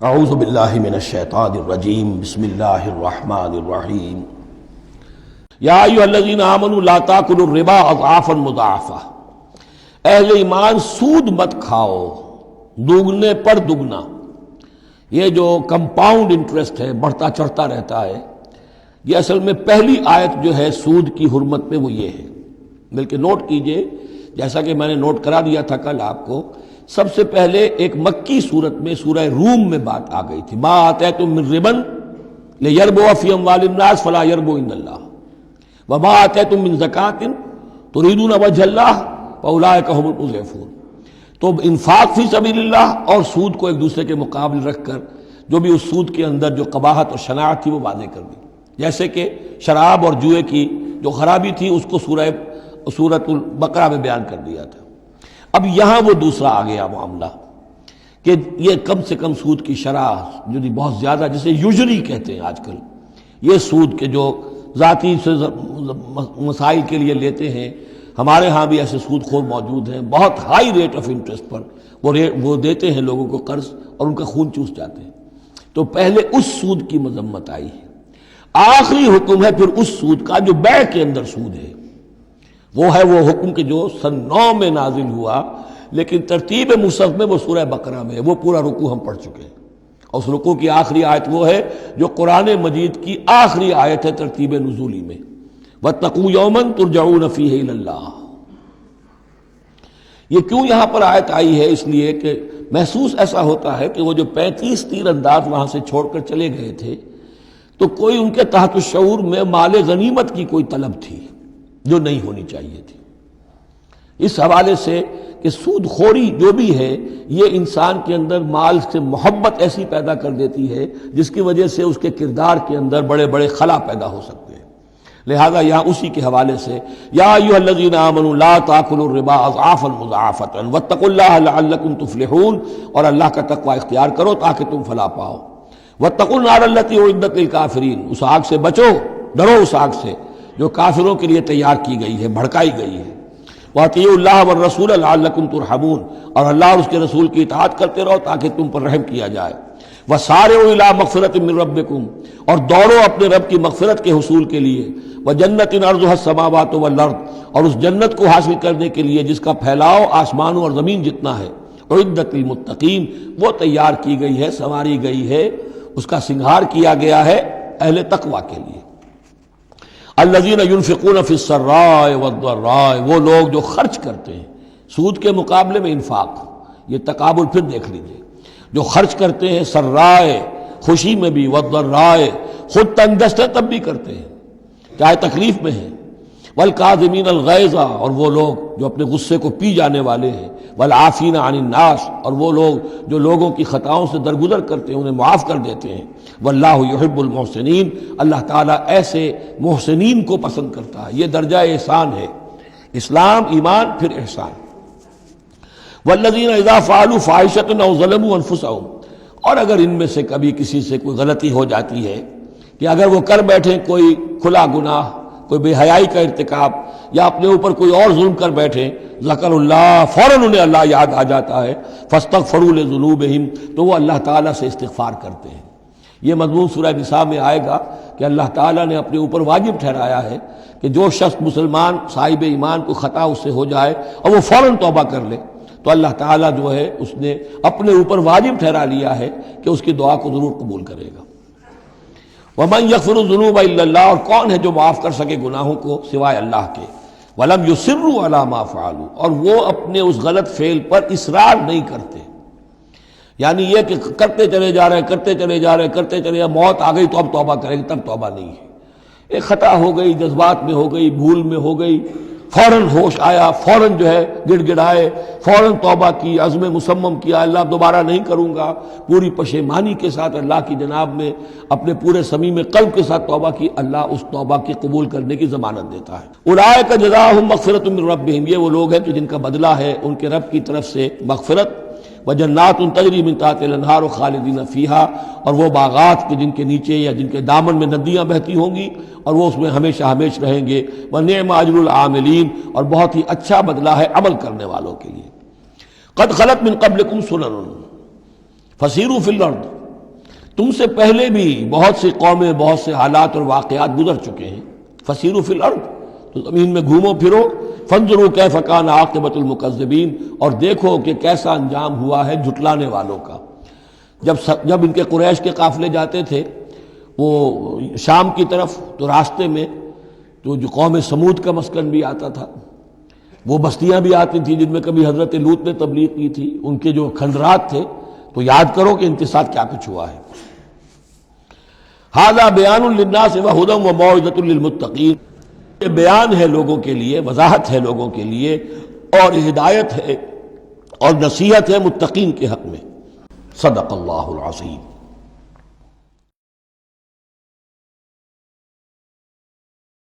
اعوذ باللہ من الشیطان الرجیم بسم اللہ الرحمن الرحیم یا ایھا الذین آمنوا لا تاکلوا الربا اضعافا مضاعفا، اہل ایمان سود مت کھاؤ دوگنے پر دگنا۔ یہ جو کمپاؤنڈ انٹرسٹ ہے، بڑھتا چڑھتا رہتا ہے، یہ اصل میں پہلی آیت جو ہے سود کی حرمت میں وہ یہ ہے۔ بلکہ نوٹ کیجئے، جیسا کہ میں نے نوٹ کرا دیا تھا کل آپ کو، سب سے پہلے ایک مکی صورت میں سورہ روم میں بات آ گئی تھی، ما آتیتم من ربا لیربو فی اموال الناس فلا یربو عند اللہ وما آتیتم من زکاۃ تریدون وجہ اللہ فاولئک هم المضعفون۔ تو انفاق فی سبیل اللہ اور سود کو ایک دوسرے کے مقابل رکھ کر جو بھی اس سود کے اندر جو قباحت اور شناعت تھی وہ واضح کر دی، جیسے کہ شراب اور جوئے کی جو خرابی تھی اس کو سورۃ البقرہ میں بیان کر دیا تھا۔ اب یہاں وہ دوسرا آ گیا معاملہ کہ یہ کم سے کم سود کی شرح جو بہت زیادہ، جسے یوزلی کہتے ہیں آج کل، یہ سود کے جو ذاتی سے مسائل کے لیے لیتے ہیں، ہمارے ہاں بھی ایسے سود خور موجود ہیں، بہت ہائی ریٹ آف انٹرسٹ پر وہ دیتے ہیں لوگوں کو قرض اور ان کا خون چوس جاتے ہیں۔ تو پہلے اس سود کی مذمت آئی ہے، آخری حکم ہے پھر اس سود کا جو بیع کے اندر سود ہے، وہ ہے وہ حکم کہ جو سن 9 میں نازل ہوا، لیکن ترتیب مصحف میں وہ سورہ بقرہ میں ہے، وہ پورا رکوع ہم پڑھ چکے ہیں، اور اس رکوع کی آخری آیت وہ ہے جو قرآن مجید کی آخری آیت ہے ترتیب نزولی میں، وَاتَّقُوا يَوْمًا تُرْجَعُونَ فِيهِ إِلَى اللَّهِ۔ یہ کیوں یہاں پر آیت آئی ہے؟ اس لیے کہ محسوس ایسا ہوتا ہے کہ وہ جو 35 تیر انداز وہاں سے چھوڑ کر چلے گئے تھے، تو کوئی ان کے تحت الشعور میں مال غنیمت کی کوئی طلب تھی جو نہیں ہونی چاہیے تھی۔ اس حوالے سے کہ سود خوری جو بھی ہے، یہ انسان کے اندر مال سے محبت ایسی پیدا کر دیتی ہے جس کی وجہ سے اس کے کردار کے اندر بڑے بڑے خلا پیدا ہو سکتے ہیں۔ لہذا یہاں اسی کے حوالے سے یا ایھا الذین آمنوا لا تاکلوا الربا اضعافا مضاعفۃ واتقوا اللہ لعلکم تفلحون، اور اللہ کا تقوی اختیار کرو تاکہ تم فلاح پاؤ۔ واتقوا النار التی اعدت للکافرین، اس آگ سے بچو، ڈرو اس آگ سے جو کافروں کے لیے تیار کی گئی ہے، بھڑکائی گئی ہے۔ وَأَطِیعُوا اللَّهَ وَالرَّسُولَ لَعَلَّکُمْ تُرْحَمُونَ، اور اللہ اور اس کے رسول کی اطاعت کرتے رہو تاکہ تم پر رحم کیا جائے۔ وَسَارِعُوا إِلَىٰ مَغْفِرَةٍ مِّن رَّبِّکُمْ، اور دوڑو اپنے رب کی مغفرت کے حصول کے لیے۔ وَجَنَّةٍ عَرْضُهَا السَّمَاوَاتُ وَالْأَرْضُ، اور اس جنت کو حاصل کرنے کے لیے جس کا پھیلاؤ آسمانوں اور زمین جتنا ہے۔ اعدت للمتقین، وہ تیار کی گئی ہے، سنواری گئی ہے، اس کا سنگھار کیا گیا ہے اہل تقوی کے لیے۔ الذین ينفقون فی السراء والضراء، وہ لوگ جو خرچ کرتے ہیں سود کے مقابلے میں انفاق، یہ تقابل پھر دیکھ لیجئے، جو خرچ کرتے ہیں سرائے خوشی میں بھی، والضراء خود تنگ دست ہے تب بھی کرتے ہیں چاہے تکلیف میں ہیں، والکاظمین الغیظ، اور وہ لوگ جو اپنے غصے کو پی جانے والے ہیں، والعافین عن الناس، اور وہ لوگ جو لوگوں کی خطاؤں سے درگزر کرتے ہیں انہیں معاف کر دیتے ہیں۔ واللہ یحب المحسنین، اللہ تعالیٰ ایسے محسنین کو پسند کرتا ہے، یہ درجہ احسان ہے، اسلام، ایمان، پھر احسان۔ والذین اذا فعلوا فاحشۃ او ظلموا انفسهم، اور اگر ان میں سے کبھی کسی سے کوئی غلطی ہو جاتی ہے کہ اگر وہ کر بیٹھیں کوئی کھلا گناہ، کوئی بے حیائی کا ارتکاب، یا اپنے اوپر کوئی اور ظلم کر بیٹھیں، ذکر اللہ، فوراً انہیں اللہ یاد آ جاتا ہے، فاستغفروا لذنوبہم، تو وہ اللہ تعالیٰ سے استغفار کرتے ہیں۔ یہ مضمون سورہ نساء میں آئے گا کہ اللہ تعالیٰ نے اپنے اوپر واجب ٹھہرایا ہے کہ جو شخص مسلمان صاحب ایمان کو خطا اس سے ہو جائے اور وہ فوراً توبہ کر لے، تو اللہ تعالیٰ جو ہے اس نے اپنے اوپر واجب ٹھہرا لیا ہے کہ اس کی دعا کو ضرور قبول کرے گا۔ وَمَن يَغْفِرُ الذُّنُوبَ إِلَّا اللَّهُ، اور کون ہے جو معاف کر سکے گناہوں کو سوائے اللہ کے۔ وَلَمْ يُصِرُّوا عَلَىٰ مَا فَعَلُوا، اور وہ اپنے اس غلط فعل پر اصرار نہیں کرتے، یعنی یہ کہ کرتے چلے جا رہے کرتے چلے جا رہے کرتے چلے، موت آ گئی تو اب توبہ کریں گے، تب توبہ نہیں ہے۔ ایک خطا ہو گئی، جذبات میں ہو گئی، بھول میں ہو گئی، فوراً ہوش آیا، فوراً جو ہے گڑ گڑائے، فوراً توبہ کی، عزم مصمم کیا اللہ دوبارہ نہیں کروں گا، پوری پشیمانی کے ساتھ اللہ کی جناب میں اپنے پورے صمیم قلب کے ساتھ توبہ کی، اللہ اس توبہ کی قبول کرنے کی ضمانت دیتا ہے۔ اولئک جزاؤہم مغفرۃ من ربہم، یہ وہ لوگ ہیں کہ جن کا بدلہ ہے ان کے رب کی طرف سے مغفرت، وجنات تجری من تحتہا الانہار خالدین فیہا، اور وہ باغات کے جن کے نیچے یا جن کے دامن میں ندیاں بہتی ہوں گی اور وہ اس میں ہمیشہ ہمیشہ رہیں گے۔ ونعم اجر العاملین، اور بہت ہی اچھا بدلہ ہے عمل کرنے والوں کے لیے۔ قد خلت من قبلکم سنن فسیروا فی الارض، تم سے پہلے بھی بہت سی قومیں، بہت سے حالات اور واقعات گزر چکے ہیں. فسیروا فی الارض، تو زمین میں گھومو پھرو. فانظروا کیف کان عاقبۃ المکذبین، اور دیکھو کہ کیسا انجام ہوا ہے جھٹلانے والوں کا. جب ان کے قریش کے قافلے جاتے تھے وہ شام کی طرف، تو راستے میں تو جو قوم سمود کا مسکن بھی آتا تھا، وہ بستیاں بھی آتی تھیں جن میں کبھی حضرت لوط نے تبلیغ کی تھی، ان کے جو کھنڈرات تھے. تو یاد کرو کہ ان کے ساتھ کیا کچھ ہوا ہے. ھذا بیان للناس وھدی وموعظۃ للمتقین، یہ بیان ہے لوگوں کے لیے، وضاحت ہے لوگوں کے لیے، اور ہدایت ہے اور نصیحت ہے متقین کے حق میں. صدق اللہ العظیم.